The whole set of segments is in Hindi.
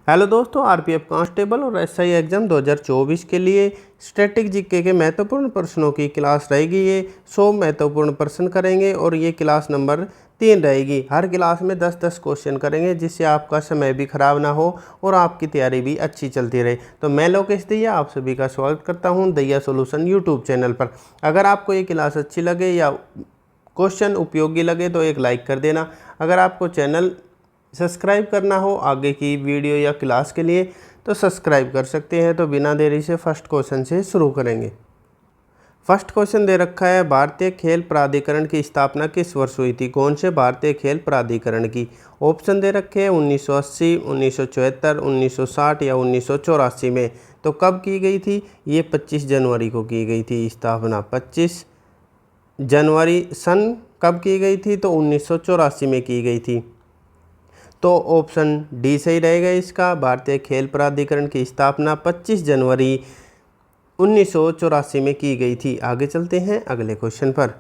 हेलो दोस्तों, आरपीएफ कांस्टेबल और एसआई एग्ज़ाम 2024 के लिए स्टैटिक जीके के महत्वपूर्ण प्रश्नों की क्लास रहेगी। ये 100 महत्वपूर्ण प्रश्न करेंगे और ये क्लास नंबर 3 रहेगी। हर क्लास में 10-10 क्वेश्चन करेंगे जिससे आपका समय भी खराब ना हो और आपकी तैयारी भी अच्छी चलती रहे। तो मैं लोकेश दैया आप सभी का स्वागत करता हूँ दैया सॉल्यूशन यूट्यूब चैनल पर। अगर आपको ये क्लास अच्छी लगे या क्वेश्चन उपयोगी लगे तो एक लाइक कर देना। अगर आपको चैनल सब्सक्राइब करना हो आगे की वीडियो या क्लास के लिए तो सब्सक्राइब कर सकते हैं। तो बिना देरी से फर्स्ट क्वेश्चन से शुरू करेंगे। फर्स्ट क्वेश्चन दे रखा है, भारतीय खेल प्राधिकरण की स्थापना किस वर्ष हुई थी? कौन से भारतीय खेल प्राधिकरण की? ऑप्शन दे रखे हैं 1980, 1974, 1960 या 1984 में। तो कब की गई थी? ये 25 जनवरी को की गई थी स्थापना। 25 जनवरी सन कब की गई थी? तो 1984 में की गई थी। तो ऑप्शन डी सही रहेगा इसका। भारतीय खेल प्राधिकरण की स्थापना 25 जनवरी 1984 में की गई थी। आगे चलते हैं अगले क्वेश्चन पर।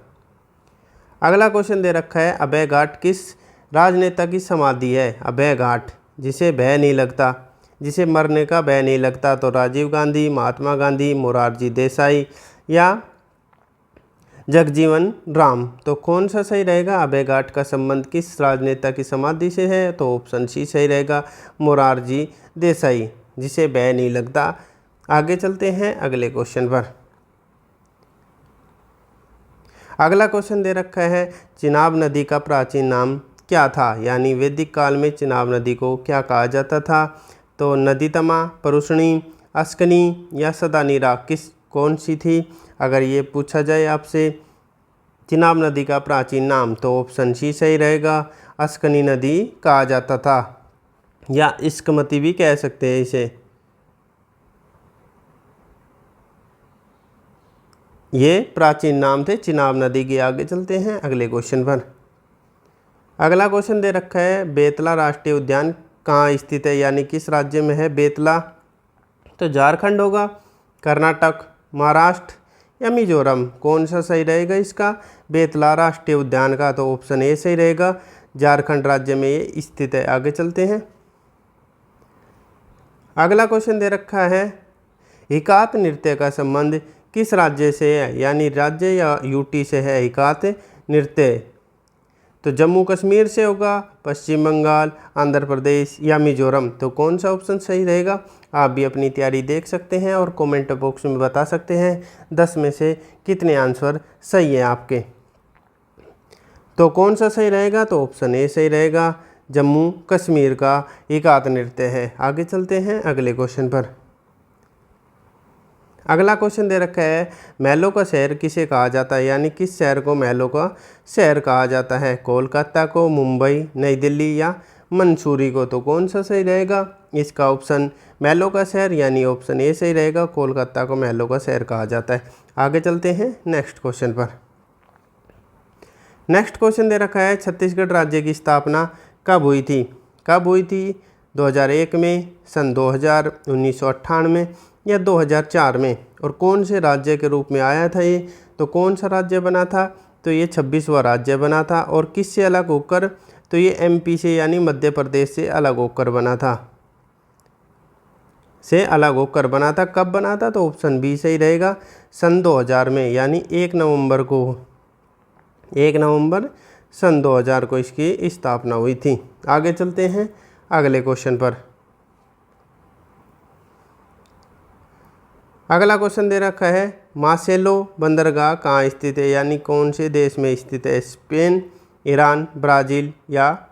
अगला क्वेश्चन दे रखा है, अभय घाट किस राजनेता की समाधि है? अभय घाट, जिसे भय नहीं लगता, जिसे मरने का भय नहीं लगता। तो राजीव गांधी, महात्मा गांधी, मोरारजी देसाई या जगजीवन राम। तो कौन सा सही रहेगा? अभय घाट का संबंध किस राजनेता की समाधि से है? तो ऑप्शन सी सही रहेगा, मोरारजी देसाई, जिसे भय नहीं लगता। आगे चलते हैं अगले क्वेश्चन पर। अगला क्वेश्चन दे रखा है, चिनाब नदी का प्राचीन नाम क्या था? यानी वैदिक काल में चिनाब नदी को क्या कहा जाता था? तो नदीतमा, परुष्णी, अस्कनी या सदानीरा कौन सी थी? अगर ये पूछा जाए आपसे चिनाब नदी का प्राचीन नाम तो ऑप्शन सी सही रहेगा, अस्कनी नदी कहा जाता था या इस्कमती भी कह सकते हैं इसे। ये प्राचीन नाम थे चिनाब नदी के। आगे चलते हैं अगले क्वेश्चन पर। अगला क्वेश्चन दे रखा है, बेतला राष्ट्रीय उद्यान कहाँ स्थित है? यानी किस राज्य में है बेतला? तो झारखंड होगा, कर्नाटक, महाराष्ट्र या मिजोरम। कौन सा सही रहेगा इसका? बेतला राष्ट्रीय उद्यान का। तो ऑप्शन ए सही रहेगा, झारखंड राज्य में ये स्थित है। आगे चलते हैं। अगला क्वेश्चन दे रखा है, हिकात नृत्य का संबंध किस राज्य से है? यानी राज्य या यूटी से है हिकात नृत्य? तो जम्मू कश्मीर से होगा, पश्चिम बंगाल, आंध्र प्रदेश या मिजोरम। तो कौन सा ऑप्शन सही रहेगा? आप भी अपनी तैयारी देख सकते हैं और कमेंट बॉक्स में बता सकते हैं 10 में से कितने आंसर सही है आपके। तो कौन सा सही रहेगा? तो ऑप्शन ए सही रहेगा, जम्मू कश्मीर का हिकात नृत्य है। आगे चलते हैं अगले क्वेश्चन पर। अगला क्वेश्चन दे रखा है, महलों का शहर किसे कहा जाता है? यानी किस शहर को महलों का शहर कहा जाता है? कोलकाता को, मुंबई, नई दिल्ली या मंसूरी को। तो कौन सा सही रहेगा इसका? ऑप्शन महलों का शहर यानी ऑप्शन ए सही रहेगा, कोलकाता को महलों का शहर कहा जाता है। आगे चलते हैं नेक्स्ट क्वेश्चन पर। नेक्स्ट क्वेश्चन दे रखा है, छत्तीसगढ़ राज्य की स्थापना कब हुई थी? कब हुई थी? 2001 में, सन 2000, 1998 या 2004 में। और कौन से राज्य के रूप में आया था ये? तो कौन सा राज्य बना था? तो ये 26वां राज्य बना था। और किससे अलग होकर? तो ये एमपी से यानी मध्य प्रदेश से अलग होकर बना था, अलग होकर बना था। कब बना था? तो ऑप्शन बी सही रहेगा, सन 2000 में। यानी 1 नवंबर सन 2000 को इसकी स्थापना हुई थी। आगे चलते हैं अगले क्वेश्चन पर। अगला क्वेश्चन दे रखा है, मार्सेलो बंदरगाह कहाँ स्थित है? यानी कौन से देश में स्थित है? स्पेन, ईरान, ब्राज़ील या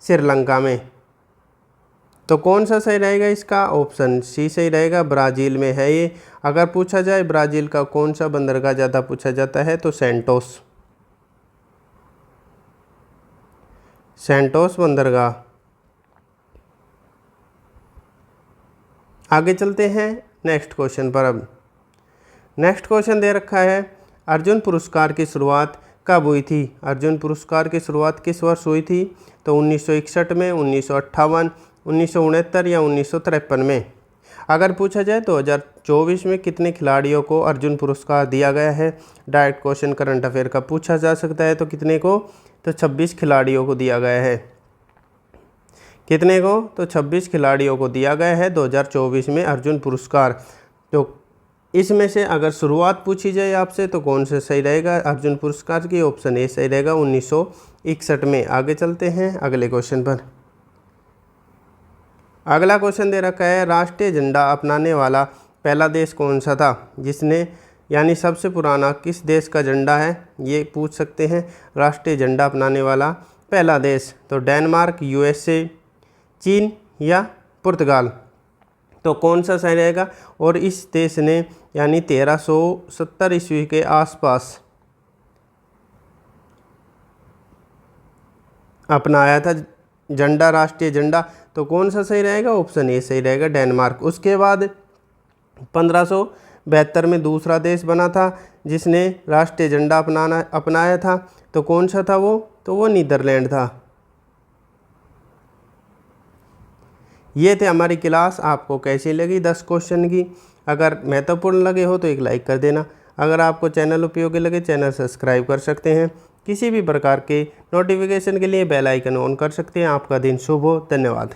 श्रीलंका में। तो कौन सा सही रहेगा इसका? ऑप्शन सी सही रहेगा, ब्राज़ील में है ये। अगर पूछा जाए ब्राज़ील का कौन सा बंदरगाह ज़्यादा पूछा जाता है तो सेंटोस बंदरगाह। आगे चलते हैं नेक्स्ट क्वेश्चन पर। अब नेक्स्ट क्वेश्चन दे रखा है, अर्जुन पुरस्कार की शुरुआत कब हुई थी? अर्जुन पुरस्कार की शुरुआत किस वर्ष हुई थी? तो 1961 में, 1958, 1969 या 1953 में। अगर पूछा जाए तो 2024 में कितने खिलाड़ियों को अर्जुन पुरस्कार दिया गया है? डायरेक्ट क्वेश्चन करंट अफेयर का पूछा जा सकता है। तो कितने को? तो 26 खिलाड़ियों को दिया गया है। कितने को? तो 26 खिलाड़ियों को दिया गया है 2024 में अर्जुन पुरस्कार। तो इसमें से अगर शुरुआत पूछी जाए आपसे तो कौन सा सही रहेगा अर्जुन पुरस्कार की? ऑप्शन ए सही रहेगा, 1961 में। आगे चलते हैं अगले क्वेश्चन पर। अगला क्वेश्चन दे रखा है, राष्ट्रीय झंडा अपनाने वाला पहला देश कौन सा था? जिसने यानी सबसे पुराना किस देश का झंडा है, ये पूछ सकते हैं। राष्ट्रीय झंडा अपनाने वाला पहला देश, तो डेनमार्क, यूएसए, चीन या पुर्तगाल। तो कौन सा सही रहेगा? और इस देश ने यानी 1370 ईस्वी के आसपास अपनाया था झंडा, राष्ट्रीय झंडा। तो कौन सा सही रहेगा? ऑप्शन ए सही रहेगा, डेनमार्क। उसके बाद 1572 में दूसरा देश बना था जिसने राष्ट्रीय झंडा अपनाया था। तो कौन सा था वो? तो वो नीदरलैंड था। ये थे हमारी क्लास। आपको कैसी लगी 10 क्वेश्चन की? अगर महत्वपूर्ण लगे हो तो एक लाइक कर देना। अगर आपको चैनल उपयोगी लगे, चैनल सब्सक्राइब कर सकते हैं। किसी भी प्रकार के नोटिफिकेशन के लिए बेल आइकन ऑन कर सकते हैं। आपका दिन शुभ हो। धन्यवाद।